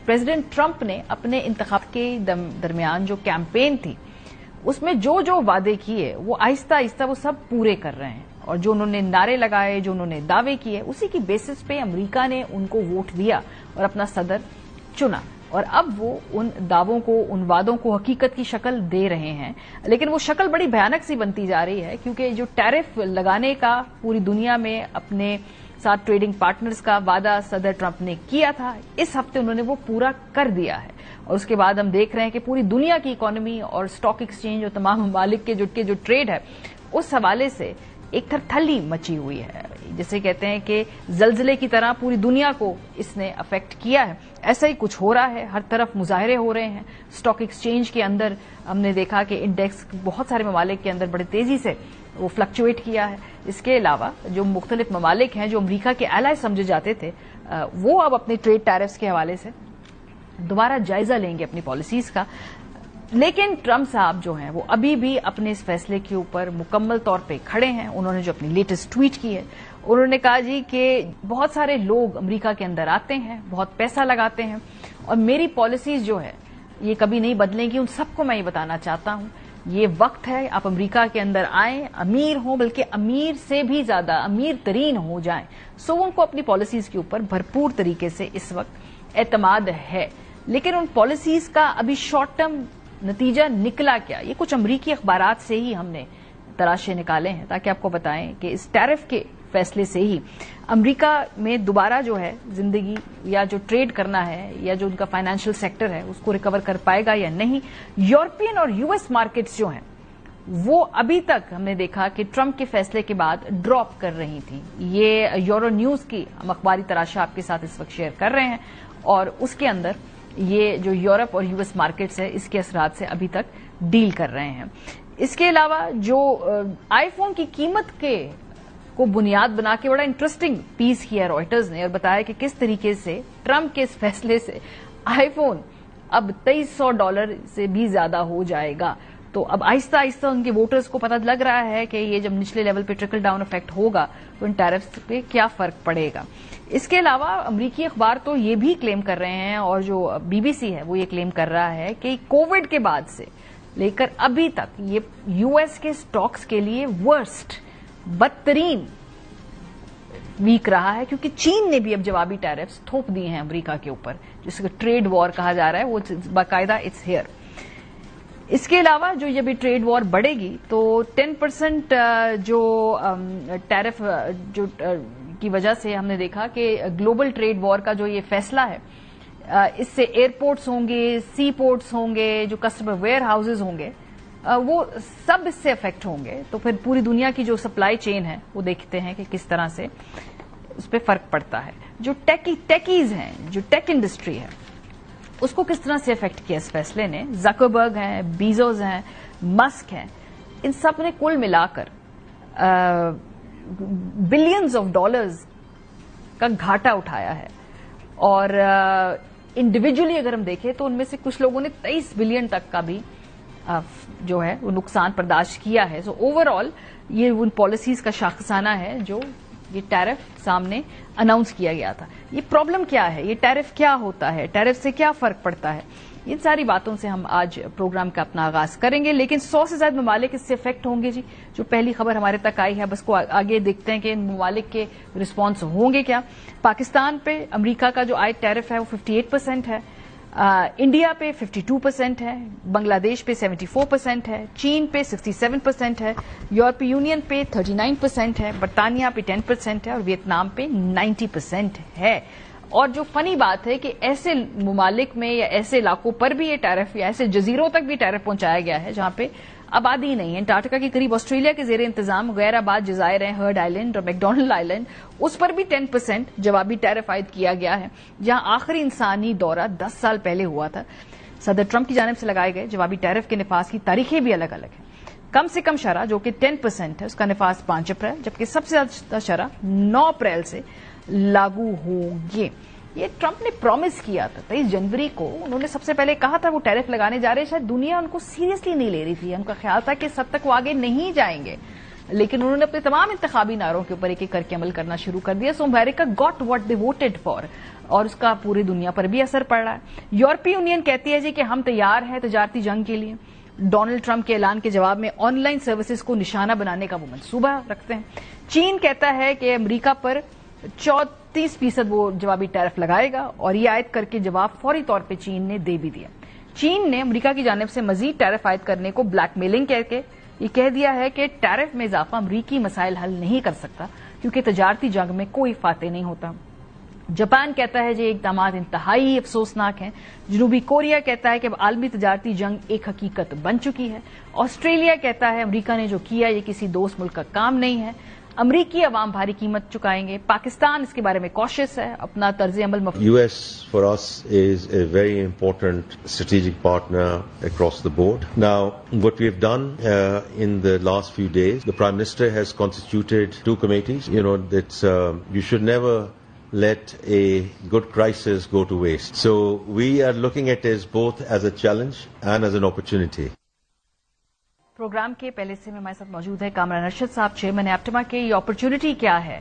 President Trump ने अपने इंतखाब के दरमियान जो कैंपेन थी उसमें जो जो वादे किए वो आहिस्ता आहिस्ता वो सब पूरे कर रहे हैं, और जो उन्होंने नारे लगाए, जो उन्होंने दावे किए, उसी की बेसिस पे अमेरिका ने उनको वोट दिया और अपना सदर चुना। और अब वो उन दावों को, उन वादों को हकीकत की शक्ल दे रहे हैं, लेकिन वो शक्ल बड़ी भयानक सी बनती जा रही है, क्योंकि जो टैरिफ लगाने का पूरी दुनिया में अपने साथ ट्रेडिंग पार्टनर्स का वादा सदर ट्रंप ने किया था, इस हफ्ते उन्होंने वो पूरा कर दिया है। और उसके बाद हम देख रहे हैं कि पूरी दुनिया की इकोनॉमी और स्टॉक एक्सचेंज और तमाम ममालिक के जो ट्रेड है उस हवाले से एक थरथल्ली मची हुई है। जिसे कहते हैं कि जलजले की तरह पूरी दुनिया को इसने अफेक्ट किया है, ऐसा ही कुछ हो रहा है। हर तरफ मुजाहरे हो रहे हैं। स्टॉक एक्सचेंज के अंदर हमने देखा कि इंडेक्स बहुत सारे ममालिक के अंदर बड़ी तेजी से वो फ्लक्चुएट किया है। इसके अलावा जो मुख्तलिफ ममालिक हैं जो अमरीका के एलाय समझे जाते थे, वो अब अपने ट्रेड टैरिफ्स के हवाले से दोबारा जायजा लेंगे अपनी पॉलिसीज का। लेकिन ट्रंप साहब जो हैं वो अभी भी अपने इस फैसले के ऊपर मुकम्मल तौर पे खड़े हैं। उन्होंने जो अपनी लेटेस्ट ट्वीट की है, उन्होंने कहा जी कि बहुत सारे लोग अमेरिका के अंदर आते हैं, बहुत पैसा लगाते हैं, और मेरी पॉलिसीज जो है ये कभी नहीं बदलेंगी। उन सबको मैं ये बताना चाहता हूं, ये वक्त है आप अमेरिका के अंदर आएं, अमीर हों, बल्कि अमीर से भी ज्यादा अमीर तरीन हो जाएं। सो उनको अपनी पॉलिसीज के ऊपर भरपूर तरीके से इस वक्त एतमाद है। लेकिन उन पॉलिसीज का अभी शॉर्ट टर्म नतीजा निकला क्या, ये कुछ अमरीकी अखबारात से ही हमने तराशे निकाले हैं, ताकि आपको बताएं कि इस टैरिफ के फैसले से ही अमेरिका में दोबारा जो है जिंदगी या जो ट्रेड करना है या जो उनका फाइनेंशियल सेक्टर है उसको रिकवर कर पाएगा या नहीं। यूरोपियन और यूएस मार्केट्स जो हैं वो अभी तक हमने देखा कि ट्रंप के फैसले के बाद ड्रॉप कर रही थी। ये यूरो न्यूज की हम अखबारी तराशा आपके साथ इस वक्त शेयर कर रहे हैं, और उसके अंदर ये जो यूरोप और यूएस मार्केट्स है इसके असरात से अभी तक डील कर रहे हैं। इसके अलावा जो आईफोन की कीमत को बुनियाद बना के बड़ा इंटरेस्टिंग पीस किया रॉयटर्स ने, और बताया कि किस तरीके से ट्रंप के इस फैसले से आईफोन अब $2300 से भी ज्यादा हो जाएगा। तो अब आहिस्ता आहिस्ता उनके वोटर्स को पता लग रहा है कि ये जब निचले लेवल पे ट्रिकल डाउन इफेक्ट होगा तो इन टैरिफ्स पे क्या फर्क पड़ेगा। इसके अलावा अमरीकी अखबार तो ये भी क्लेम कर रहे हैं, और जो बीबीसी है वो ये क्लेम कर रहा है कि कोविड के बाद से लेकर अभी तक ये यूएस के स्टॉक्स के लिए वर्स्ट, बदतरीन वीक रहा है, क्योंकि चीन ने भी अब जवाबी टैरिफ्स थोप दिए हैं अमेरिका के ऊपर, जिसको ट्रेड वॉर कहा जा रहा है, वो बाकायदा इट्स हियर। इसके अलावा जो ये भी ट्रेड वॉर बढ़ेगी तो 10% जो टैरिफ जो की वजह से हमने देखा कि ग्लोबल ट्रेड वॉर का जो ये फैसला है, इससे एयरपोर्ट्स होंगे, सी पोर्ट्स होंगे, जो कस्टमर वेयर हाउसेज होंगे, वो सब इससे अफेक्ट होंगे। तो फिर पूरी दुनिया की जो सप्लाई चेन है वो देखते हैं कि किस तरह से उस पर फर्क पड़ता है। जो टेकीज हैं, जो टेक इंडस्ट्री है, उसको किस तरह से अफेक्ट किया इस फैसले ने। जकरबर्ग हैं, बीजोस हैं, मस्क हैं, इन सब ने कुल मिलाकर बिलियंस ऑफ डॉलर्स का घाटा उठाया है, और इंडिविजुअली अगर हम देखें तो उनमें से कुछ लोगों ने 23 बिलियन तक का भी जो है वो नुकसान बर्दाश्त किया है। सो ओवरऑल ये उन पॉलिसीज का शाखसाना है जो ये टैरिफ सामने अनाउंस किया गया था। ये प्रॉब्लम क्या है, ये टैरिफ क्या होता है, टैरिफ से क्या फर्क पड़ता है, इन सारी बातों से हम आज प्रोग्राम का अपना आगाज करेंगे। लेकिन 100 से ज्यादा ममालिक इससे इफेक्ट होंगे जी। जो पहली खबर हमारे तक आई है, बस को आगे देखते हैं कि इन ममालिक के रिस्पॉन्स होंगे क्या। पाकिस्तान पे अमरीका का जो आयद टैरिफ है वो 58% है, इंडिया पे 52% है, बांग्लादेश पे 74% है, चीन पे 67% है, यूरोपीय यूनियन पे 39% है, बरतानिया पे 10% है, और वियतनाम पे 90% है। और जो फनी बात है कि ऐसे ममालिक में या ऐसे इलाकों पर भी ये टैरिफ, या ऐसे जजीरों तक भी टैरिफ पहुंचाया गया है जहां पे आबादी नहीं है। अंटार्कटिका के करीब ऑस्ट्रेलिया के जेर इंतजाम गैराबाद जजायर है, हर्ड आइलैंड और मैकडोनल्ड आइलैंड, उस पर भी 10% जवाबी टैरिफ आयद किया गया है, जहां आखिरी इंसानी दौरा 10 साल पहले हुआ था। सदर ट्रंप की जानिब से लगाए गए जवाबी टैरिफ के निफाज की तारीखें भी अलग अलग हैं। कम से कम शरह जो कि 10% है उसका निफाज 5 अप्रैल, जबकि सबसे ज्यादा शरह 9 अप्रैल से लागू होंगे। ये ट्रंप ने प्रॉमिस किया था 23 जनवरी को, उन्होंने सबसे पहले कहा था वो टैरिफ लगाने जा रहे हैं। शायद दुनिया उनको सीरियसली नहीं ले रही थी, उनका ख्याल था कि इस हद तक वो आगे नहीं जाएंगे, لیکن انہوں نے اپنے تمام انتخابی نعروں کے اوپر ایک ایک کر کے عمل کرنا شروع کر دیا. سو امریکہ got what they voted for, اور اس کا پوری دنیا پر بھی اثر پڑ رہا ہے. یورپی یونین کہتی ہے جی کہ ہم تیار ہیں تجارتی جنگ کے لیے. ڈونلڈ ٹرمپ کے اعلان کے جواب میں آن لائن سروسز کو نشانہ بنانے کا وہ منصوبہ رکھتے ہیں. چین کہتا ہے کہ امریکہ پر 34% وہ جوابی ٹیرف لگائے گا, اور یہ عائد کر کے جواب فوری طور پہ چین نے دے بھی دیا. چین نے امریکہ کی جانب سے مزید ٹیرف عائد کرنے کو بلیک میلنگ کہہ کے یہ کہہ دیا ہے کہ ٹیرف میں اضافہ امریکی مسائل حل نہیں کر سکتا, کیونکہ تجارتی جنگ میں کوئی فاتح نہیں ہوتا. جاپان کہتا ہے یہ اقدامات انتہائی افسوسناک ہیں. جنوبی کوریا کہتا ہے کہ اب عالمی تجارتی جنگ ایک حقیقت بن چکی ہے. آسٹریلیا کہتا ہے امریکہ نے جو کیا یہ کسی دوست ملک کا کام نہیں ہے, امریکی عوام بھاری قیمت چکائیں گے. پاکستان اس کے بارے میں کوشش ہے, اپنا طرز عمل US for us is a very important strategic partner across the board. Now, what we have done in the last few days, the Prime Minister has constituted 2 committees. You know, that you should never let a good crisis go to waste. So we are looking at it both as a challenge and as an opportunity. Program کے پہلے سے میں ہمارے ساتھ موجود ہے کامران ارشد صاحب, chairman APTMA کے. یہ اپرچونٹی کیا ہے؟